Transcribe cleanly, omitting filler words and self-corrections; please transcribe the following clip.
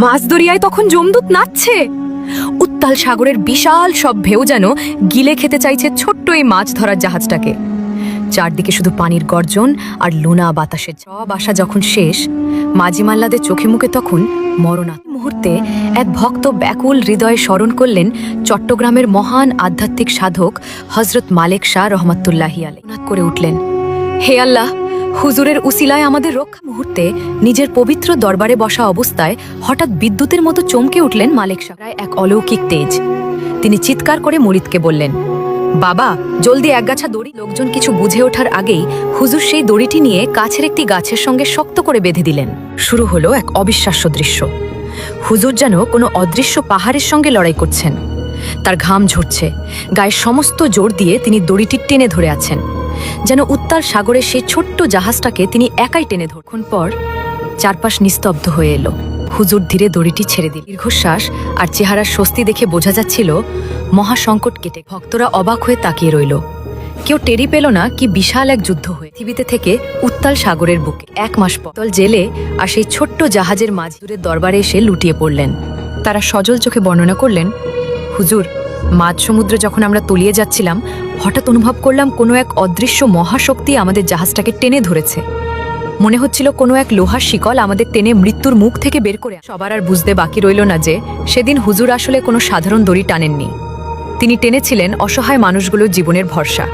মাছ দরিয়ায় তখন যমদূত নাচছে। উত্তাল সাগরের বিশাল সব ঢেউ যেন গিলে খেতে চাইছে ছোট্ট এই মাছ ধরার জাহাজটাকে। চারদিকে শুধু পানির গর্জন আর লুনা বাতাসের সব আশা যখন শেষ, মাঝি মাল্লাদের চোখে মুখে তখন মরণা মুহূর্তে এক ভক্ত ব্যাকুল হৃদয়ে স্মরণ করলেন চট্টগ্রামের মহান আধ্যাত্মিক সাধক হজরত মালেক শাহ রহমাতুল্লাহি আলাইহি করে উঠলেন, হে আল্লাহ, হুজুরের উসিলায় আমাদের রক্ষা। মুহূর্তে নিজের পবিত্র দরবারে বসা অবস্থায় হঠাৎ বিদ্যুতের মতো চমকে উঠলেন মালেক শাহ। এক অলৌকিক তেজ। তিনি চিৎকার করে মুরিদকে বললেন, বাবা, জলদি একগাছা দড়ি। লোকজন কিছু বুঝে ওঠার আগেই হুজুর সেই দড়িটি নিয়ে কাছের একটি গাছের সঙ্গে শক্ত করে বেঁধে দিলেন। শুরু হলো এক অবিশ্বাস্য দৃশ্য। হুজুর যেন কোনো অদৃশ্য পাহাড়ের সঙ্গে লড়াই করছেন। তার ঘাম ঝরছে, গায়ের সমস্ত জোর দিয়ে তিনি দড়িটি টেনে ধরে আছেন, যেন উত্তাল সাগরের সেই ছোট্ট জাহাজটাকে তিনি একাই টেনে ধরক্ষণ পর চারপাশ নিস্তব্ধ হয়ে এলো। হুজুর ধীরে দড়িটি ছেড়ে দিল। দীর্ঘশ্বাস আর চেহারার স্বস্তি দেখে বোঝা যাচ্ছিল মহাসংকট কেটে। ভক্তরা অবাক হয়ে তাকিয়ে রইল। কেউ টেরি পেল না কি বিশাল এক যুদ্ধ হয়ে পৃথিবীতে থেকে উত্তাল সাগরের বুকে। 1 মাস পর দল জেলে আর সেই ছোট্ট জাহাজের মাঝিদের দরবারে এসে লুটিয়ে পড়লেন। তারা সজল চোখে বর্ণনা করলেন, হুজুর, মাঝ সমুদ্রে যখন আমরা তলিয়ে যাচ্ছিলাম, হঠাৎ অনুভব করলাম কোনো এক অদৃশ্য মহাশক্তি আমাদের জাহাজটাকে টেনে ধরেছে। মনে হচ্ছিল কোনো এক লোহার শিকল আমাদের টেনে মৃত্যুর মুখ থেকে বের করে। সবার আর বুঝতে বাকি রইল না যে সেদিন হুজুর আসলে কোনো সাধারণ দড়ি টানেননি, তিনি টেনেছিলেন অসহায় মানুষগুলোর জীবনের ভরসা।